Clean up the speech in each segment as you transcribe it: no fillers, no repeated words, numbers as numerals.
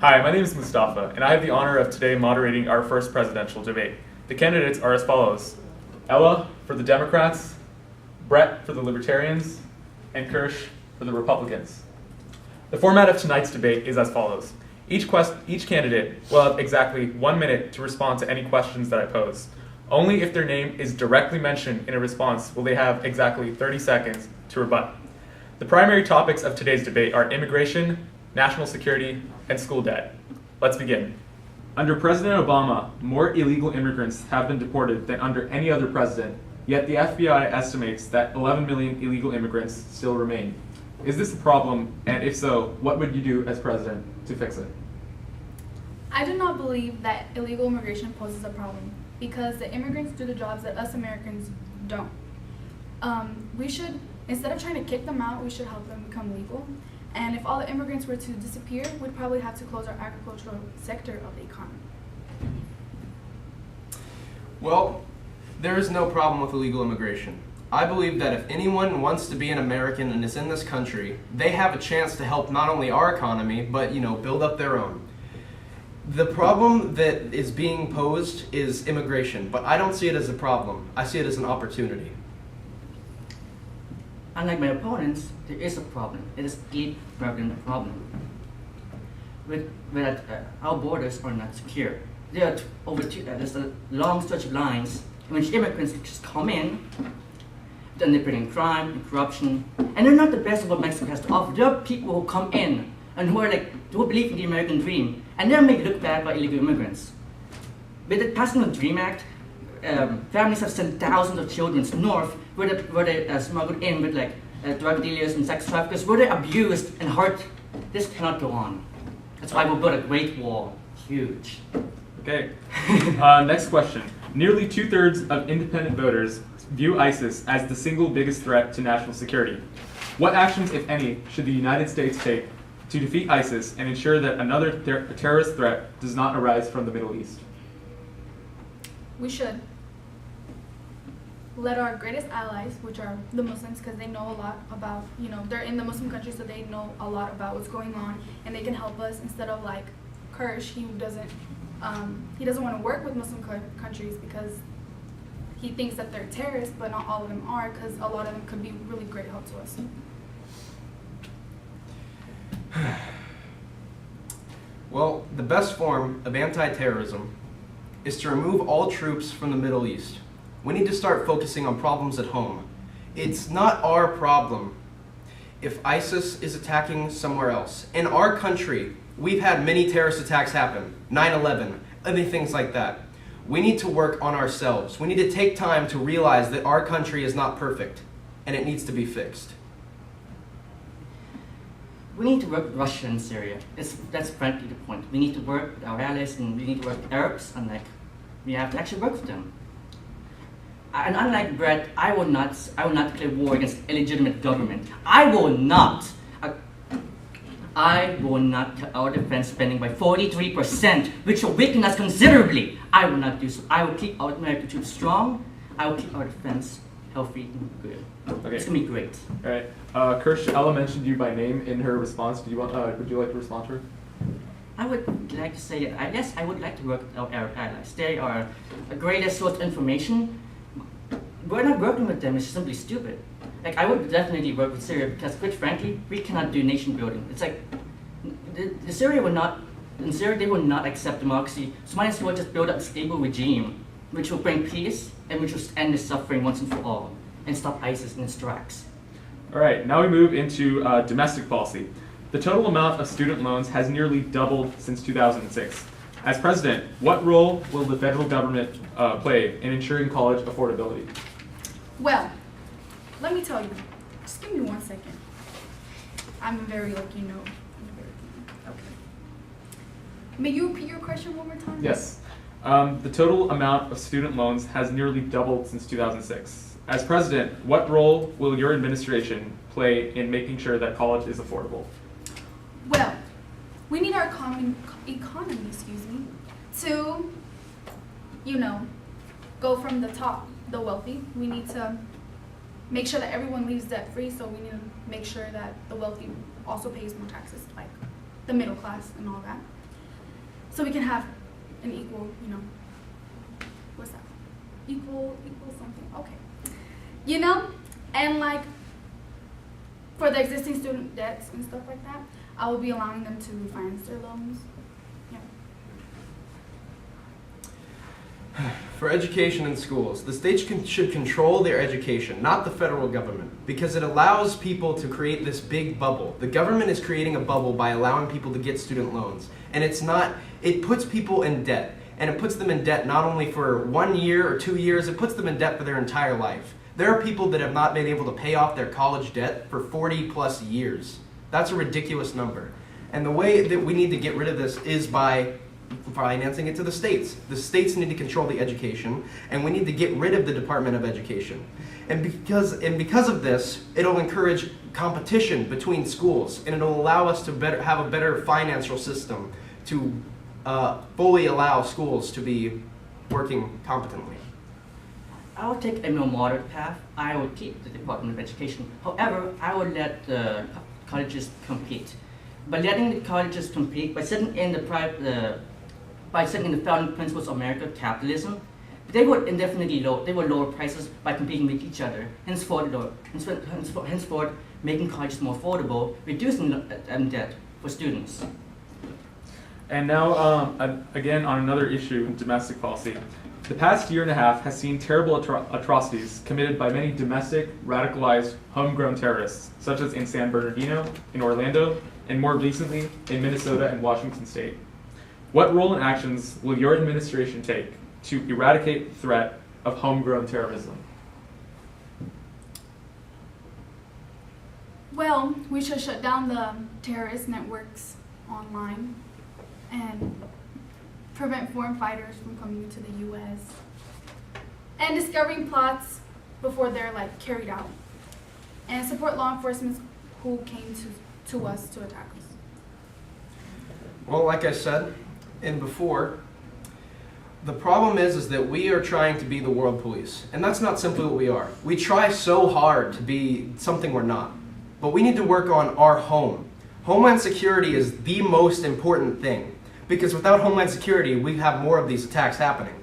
Hi, my name is Mustafa, and I have the honor of today moderating our first presidential debate. The candidates are as follows: Ella for the Democrats, Brett for the Libertarians, and Kirsch for the Republicans. The format of tonight's debate is as follows. Each candidate will have exactly 1 minute to respond to any questions that I pose. Only if their name is directly mentioned in a response will they have exactly 30 seconds to rebut. The primary topics of today's debate are immigration, national security, and school debt. Let's begin. Under President Obama, more illegal immigrants have been deported than under any other president, yet the FBI estimates that 11 million illegal immigrants still remain. Is this a problem, and if so, what would you do as president to fix it? I do not believe that illegal immigration poses a problem because the immigrants do the jobs that us Americans don't. We should, instead of trying to kick them out, we should help them become legal. And if all the immigrants were to disappear, we'd probably have to close our agricultural sector of the economy. Well, there is no problem with illegal immigration. I believe that if anyone wants to be an American and is in this country, they have a chance to help not only our economy, but build up their own. The problem that is being posed is immigration, but I don't see it as a problem. I see it as an opportunity. Unlike my opponents, there is a problem. It is a deep-rooted problem. Our borders are not secure. There's a long stretch of lines in which immigrants just come in, then they bring in crime and corruption, and they're not the best of what Mexico has to offer. There are people who come in and who believe in the American dream, and they're made look bad by illegal immigrants. With the passing of the DREAM Act, families have sent thousands of children north where they smuggled in with drug dealers and sex traffickers, where they're abused and hurt. This cannot go on. That's why we'll build a great wall. Huge. Okay. Next question. Nearly 2/3 of independent voters view ISIS as the single biggest threat to national security. What actions, if any, should the United States take to defeat ISIS and ensure that another terrorist threat does not arise from the Middle East? We should let our greatest allies, which are the Muslims, because they know a lot about, they're in the Muslim countries, so they know a lot about what's going on, and they can help us instead of like Kirsch, he doesn't want to work with Muslim countries because he thinks that they're terrorists, but not all of them are, because a lot of them could be really great help to us. Well, the best form of anti-terrorism is to remove all troops from the Middle East. We need to start focusing on problems at home. It's not our problem if ISIS is attacking somewhere else. In our country, we've had many terrorist attacks happen, 9/11, other things like that. We need to work on ourselves. We need to take time to realize that our country is not perfect, and it needs to be fixed. We need to work with Russia and Syria. That's frankly the point. We need to work with our allies, and we need to work with Arabs, and we have to actually work with them. And unlike Brett, I will not declare war against illegitimate government. I will not cut our defense spending by 43%, which will weaken us considerably. I will not do so. I will keep our American troops strong. I will keep our defense healthy and good. Okay. It's gonna be great. All right. Kirsch, Ella mentioned you by name in her response. Would you like to respond to her? I would like to say that yes, I would like to work with our Arab allies. They are the greatest source of information. We're not working with them. It's simply stupid. I would definitely work with Syria because, quite frankly, we cannot do nation building. It's like in Syria they will not accept democracy. So might as well just build up a stable regime, which will bring peace and which will end the suffering once and for all and stop ISIS in its tracks. All right. Now we move into domestic policy. The total amount of student loans has nearly doubled since 2006. As president, what role will the federal government play in ensuring college affordability? Well, let me tell you. Just give me 1 second. I'm very lucky, no. Okay. May you repeat your question one more time? Yes. The total amount of student loans has nearly doubled since 2006. As president, what role will your administration play in making sure that college is affordable? Well, we need our economy, to, go from the top, the wealthy. We need to make sure that everyone leaves debt free, so we need to make sure that the wealthy also pays more taxes, like the middle class and all that. so we can have an equal, what's that? Equal something. Okay. And like for the existing student debts and stuff like that, I will be allowing them to refinance their loans. Yeah. For education in schools, the states should control their education, not the federal government, because it allows people to create this big bubble. The government is creating a bubble by allowing people to get student loans, and it puts people in debt, and it puts them in debt not only for 1 year or 2 years, it puts them in debt for their entire life. There are people that have not been able to pay off their college debt for 40 plus years. That's a ridiculous number. And the way that we need to get rid of this is by financing it to the states. The states need to control the education, and we need to get rid of the Department of Education. And because of this, it'll encourage competition between schools, and it'll allow us to have a better financial system to fully allow schools to be working competently. I would take a more moderate path. I would keep the Department of Education. However, I would let the colleges compete. By letting the colleges compete, by setting in the founding principles of American capitalism, they would indefinitely lower prices by competing with each other. Henceforth, making colleges more affordable, reducing debt for students. And now, again, on another issue, domestic policy. The past year and a half has seen terrible atrocities committed by many domestic, radicalized, homegrown terrorists, such as in San Bernardino, in Orlando, and more recently, in Minnesota and Washington State. What role and actions will your administration take to eradicate the threat of homegrown terrorism? Well, we should shut down the terrorist networks online and prevent foreign fighters from coming into the U.S. and discovering plots before they're carried out, and support law enforcement who came to us to attack us. Well, like I said, and before, the problem is that we are trying to be the world police, and that's not simply what we are. We try so hard to be something we're not, but we need to work on our home. Homeland security is the most important thing, because without Homeland Security, we have more of these attacks happening.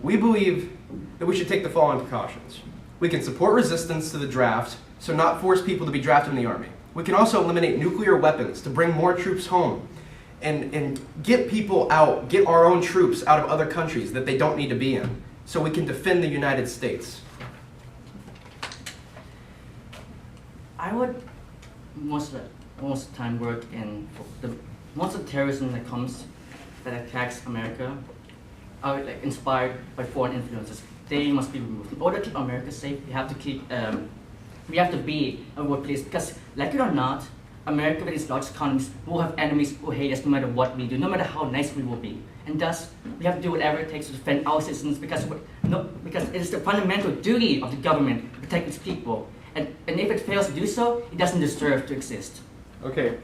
We believe that we should take the following precautions. We can support resistance to the draft, so not force people to be drafted in the Army. We can also eliminate nuclear weapons to bring more troops home and get people out, get our own troops out of other countries that they don't need to be in, so we can defend the United States. I would most of the time work most of the terrorism that attacks America are inspired by foreign influences. They must be removed. In order to keep America safe, we have to be a workplace, because like it or not, America with its large economies will have enemies who hate us no matter what we do, no matter how nice we will be. And thus, we have to do whatever it takes to defend our citizens, because it is the fundamental duty of the government to protect its people. And if it fails to do so, it doesn't deserve to exist. Okay.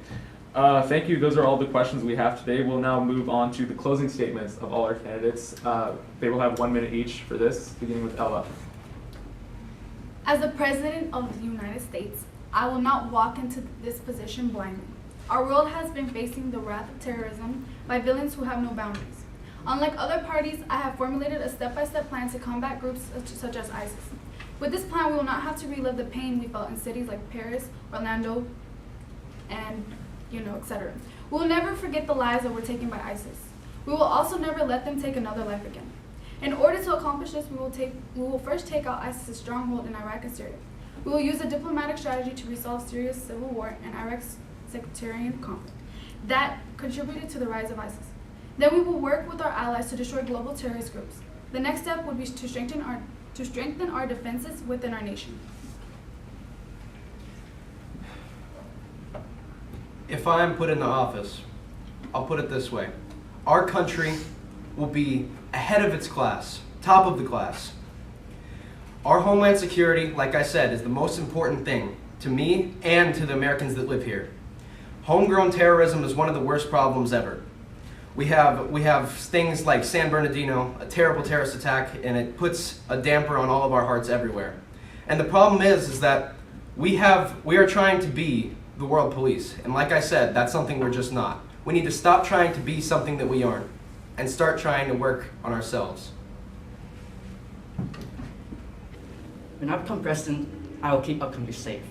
Thank you. Those are all the questions we have today. We'll now move on to the closing statements of all our candidates. They will have 1 minute each for this, beginning with Ella. As the President of the United States, I will not walk into this position blindly. Our world has been facing the wrath of terrorism by villains who have no boundaries. Unlike other parties, I have formulated a step-by-step plan to combat groups such as ISIS. With this plan, we will not have to relive the pain we felt in cities like Paris, Orlando, and etc. We will never forget the lives that were taken by ISIS. We will also never let them take another life again. In order to accomplish this, we will first take out ISIS's stronghold in Iraq and Syria. We will use a diplomatic strategy to resolve Syria's civil war and Iraq's sectarian conflict that contributed to the rise of ISIS. Then we will work with our allies to destroy global terrorist groups. The next step would be to strengthen our defenses within our nation. If I'm put into office, I'll put it this way. Our country will be ahead of its class, top of the class. Our Homeland Security, like I said, is the most important thing to me and to the Americans that live here. Homegrown terrorism is one of the worst problems ever. We have things like San Bernardino, a terrible terrorist attack, and it puts a damper on all of our hearts everywhere. And the problem is that we are trying to be the world police. And like I said, that's something we're just not. We need to stop trying to be something that we aren't and start trying to work on ourselves. When I become president, I will keep our country safe.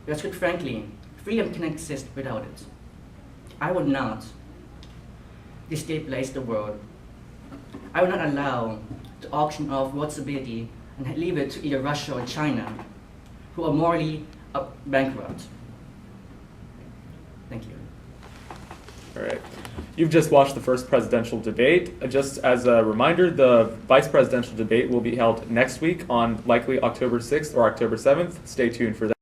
Because quite frankly, freedom can exist without it. I will not destabilize the world. I will not allow the auction off world stability and leave it to either Russia or China, who are morally bankrupt. Thank you. All right. You've just watched the first presidential debate. Just as a reminder, the vice presidential debate will be held next week on likely October 6th or October 7th. Stay tuned for that.